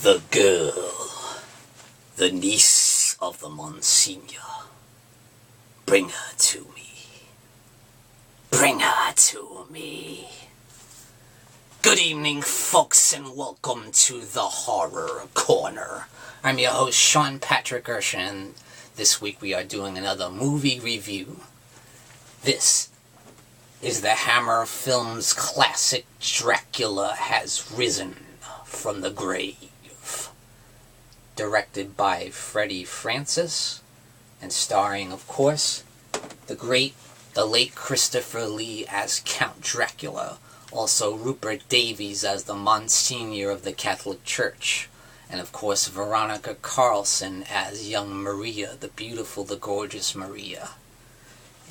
The girl, the niece of the Monsignor. Bring her to me. Bring her to me. Good evening, folks, and welcome to the Horror Corner. I'm your host, Sean Patrick Erschen. This week we are doing another movie review. This is the Hammer Films classic Dracula Has Risen from the Grave. Directed by Freddie Francis and starring, of course, the late Christopher Lee as Count Dracula, also Rupert Davies as the Monsignor of the Catholic Church, and of course Veronica Carlson as young Maria, the beautiful, the gorgeous Maria.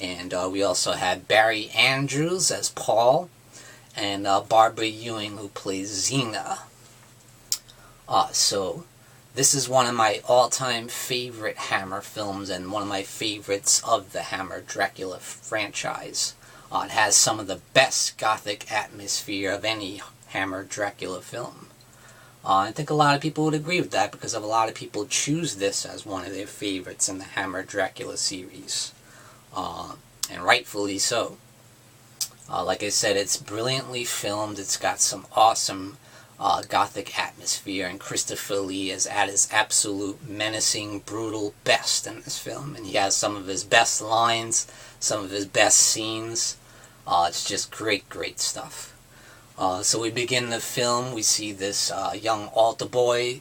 And we also had Barry Andrews as Paul, and Barbara Ewing, who plays Xena. So this is one of my all-time favorite Hammer films and one of my favorites of the Hammer Dracula franchise. It has some of the best gothic atmosphere of any Hammer Dracula film. I think a lot of people would agree with that because a lot of people choose this as one of their favorites in the Hammer Dracula series. And rightfully so. Like I said, it's brilliantly filmed. It's got some awesome gothic atmosphere, and Christopher Lee is at his absolute menacing, brutal best in this film, and he has some of his best lines, some of his best scenes. It's just great stuff. So we begin the film, we see this young altar boy.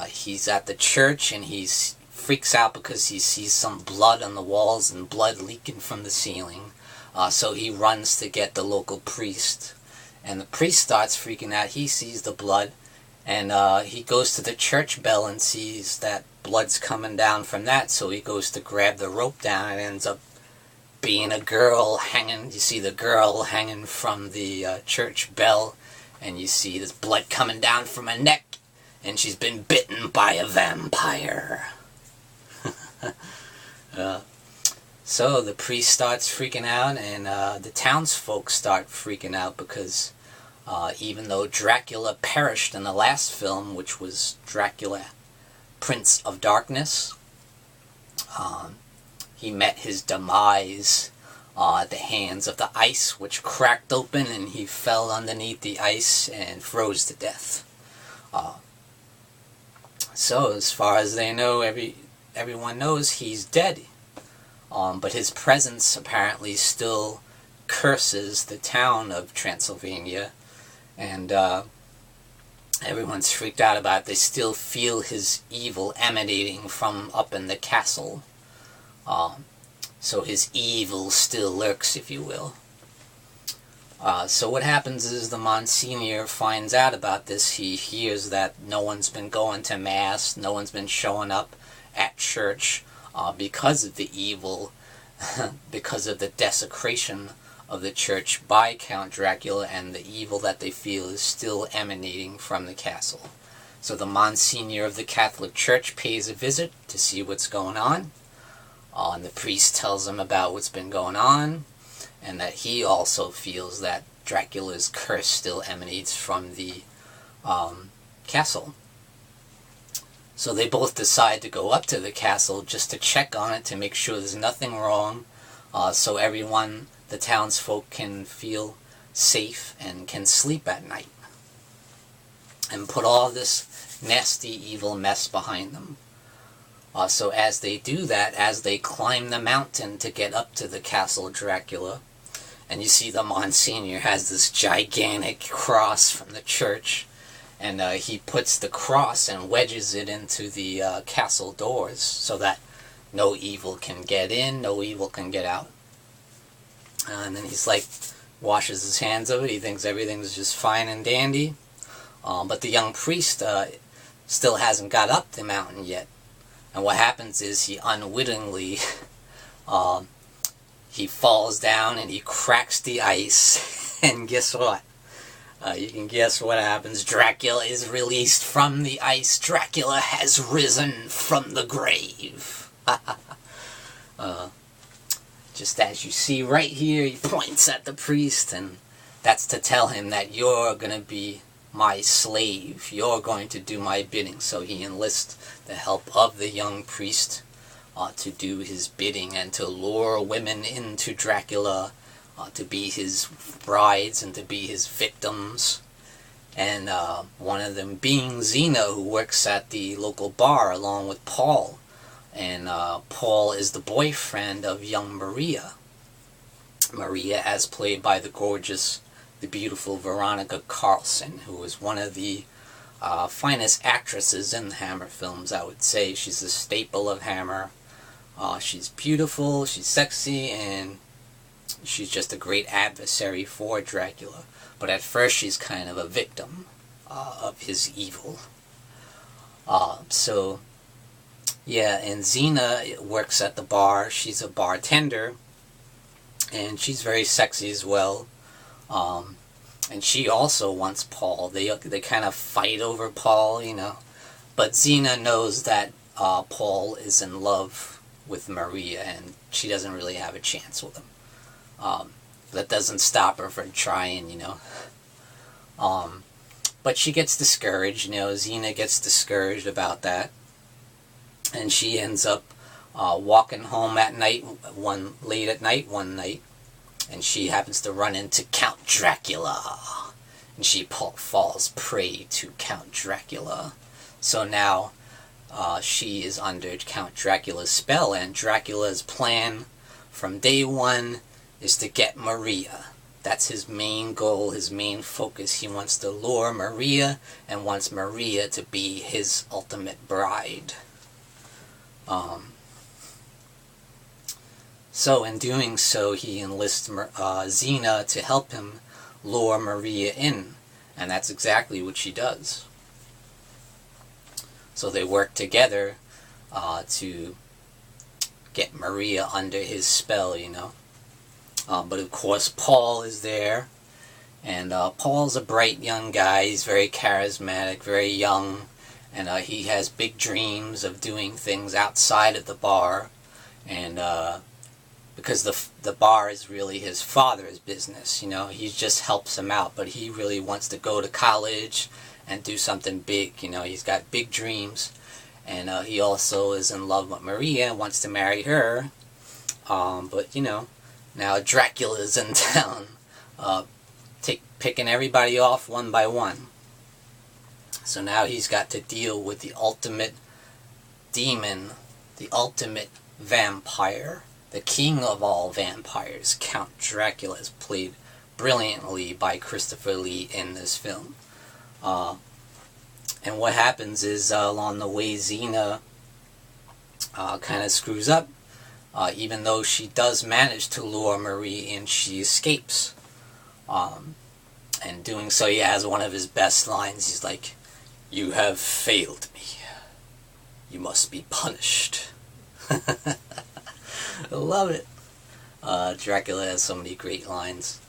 He's at the church, and he freaks out because he sees some blood on the walls and blood leaking from the ceiling. So he runs to get the local priest. And the priest starts freaking out. He sees the blood, and he goes to the church bell and sees that blood's coming down from that, so he goes to grab the rope down, and ends up being a girl hanging. You see the girl hanging from the church bell, and you see this blood coming down from her neck, and she's been bitten by a vampire. So the priest starts freaking out, and the townsfolk start freaking out because even though Dracula perished in the last film, which was Dracula, Prince of Darkness, he met his demise at the hands of the ice, which cracked open, and he fell underneath the ice and froze to death. So as far as they know, everyone knows he's dead. But his presence apparently still curses the town of Transylvania, and everyone's freaked out about it. They still feel his evil emanating from up in the castle. So his evil still lurks, if you will. So what happens is the Monsignor finds out about this. He hears that no one's been going to Mass, no one's been showing up at church, because of the evil, because of the desecration of the church by Count Dracula, and the evil that they feel is still emanating from the castle. So the Monsignor of the Catholic Church pays a visit to see what's going on, and the priest tells him about what's been going on, and that he also feels that Dracula's curse still emanates from the castle. So they both decide to go up to the castle just to check on it, to make sure there's nothing wrong, so everyone, the townsfolk, can feel safe and can sleep at night. And put all this nasty, evil mess behind them. So as they do that, as they climb the mountain to get up to the castle Dracula, and you see the Monsignor has this gigantic cross from the church, and he puts the cross and wedges it into the castle doors so that no evil can get in, no evil can get out. And then he's like, washes his hands of it. He thinks everything's just fine and dandy. But the young priest still hasn't got up the mountain yet. And what happens is he unwittingly, he falls down and he cracks the ice. And guess what? You can guess what happens. Dracula is released from the ice. Dracula has risen from the grave. Just as you see right here, he points at the priest, and that's to tell him that you're going to be my slave. You're going to do my bidding. So he enlists the help of the young priest to do his bidding and to lure women into Dracula, to be his brides and to be his victims. And one of them being Xena, who works at the local bar along with Paul. And Paul is the boyfriend of young Maria. Maria, as played by the gorgeous, the beautiful Veronica Carlson, who is one of the finest actresses in the Hammer films, I would say. She's a staple of Hammer. She's beautiful, she's sexy, and she's just a great adversary for Dracula. But at first she's kind of a victim of his evil. Yeah, and Xena works at the bar. She's a bartender, and she's very sexy as well. And she also wants Paul. They kind of fight over Paul, you know. But Xena knows that Paul is in love with Maria, and she doesn't really have a chance with him. That doesn't stop her from trying, you know. But she gets discouraged, you know. Xena gets discouraged about that. And she ends up walking home at night, late at night one night. And she happens to run into Count Dracula. And she falls prey to Count Dracula. So now she is under Count Dracula's spell. And Dracula's plan from day one is to get Maria. That's his main goal, his main focus. He wants to lure Maria and wants Maria to be his ultimate bride. So in doing so, he enlists Xena to help him lure Maria in. And that's exactly what she does. So they work together to get Maria under his spell, you know. But of course Paul is there, and Paul's a bright young guy. He's very charismatic, very young, and he has big dreams of doing things outside of the bar, and because the bar is really his father's business, you know. He just helps him out, but he really wants to go to college and do something big, you know. He's got big dreams, and he also is in love with Maria, wants to marry her, but you know, now Dracula's in town, picking everybody off one by one. So now he's got to deal with the ultimate demon, the ultimate vampire, the king of all vampires. Count Dracula is played brilliantly by Christopher Lee in this film. And what happens is, along the way, Xena kind of screws up. Even though she does manage to lure Marie in, she escapes. And doing so, he has one of his best lines. He's like, "You have failed me. You must be punished." I love it. Dracula has so many great lines.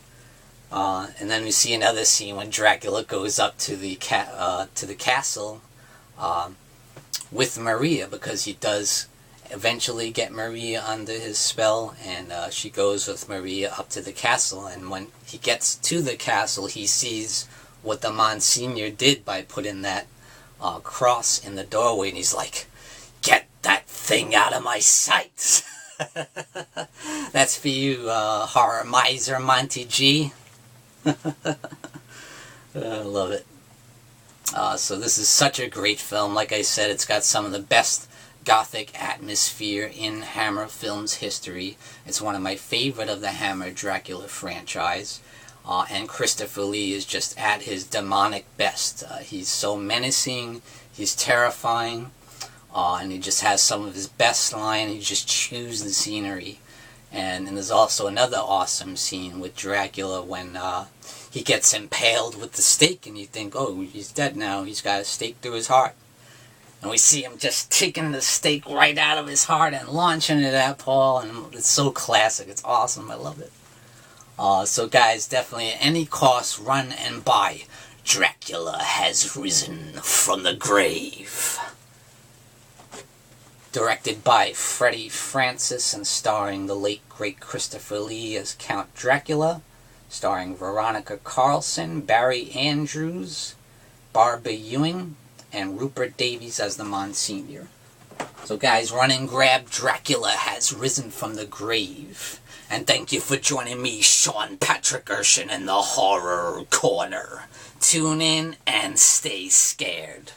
And then we see another scene when Dracula goes up to the castle with Maria, because he does eventually get Maria under his spell, and she goes with Maria up to the castle. And when he gets to the castle, he sees what the Monsignor did by putting that cross in the doorway, and he's like, "Get that thing out of my sight." That's for you, horror miser Monty G. I love it. So this is such a great film. Like I said, it's got some of the best Gothic atmosphere in Hammer films history. It's one of my favorite of the Hammer Dracula franchise. And Christopher Lee is just at his demonic best. He's so menacing, he's terrifying, and he just has some of his best line. He just chews the scenery. And there's also another awesome scene with Dracula when he gets impaled with the stake, and you think, oh, he's dead now, he's got a stake through his heart. And we see him just taking the stake right out of his heart and launching it at Paul, and it's so classic. It's awesome. I love it. So guys, definitely at any cost, run and buy Dracula Has Risen from the Grave. Directed by Freddie Francis and starring the late great Christopher Lee as Count Dracula, starring Veronica Carlson, Barry Andrews, Barbara Ewing and Rupert Davies as the Monsignor. So guys, run and grab Dracula Has Risen from the Grave. And thank you for joining me, Sean Patrick Erschen, in the Horror Corner. Tune in and stay scared.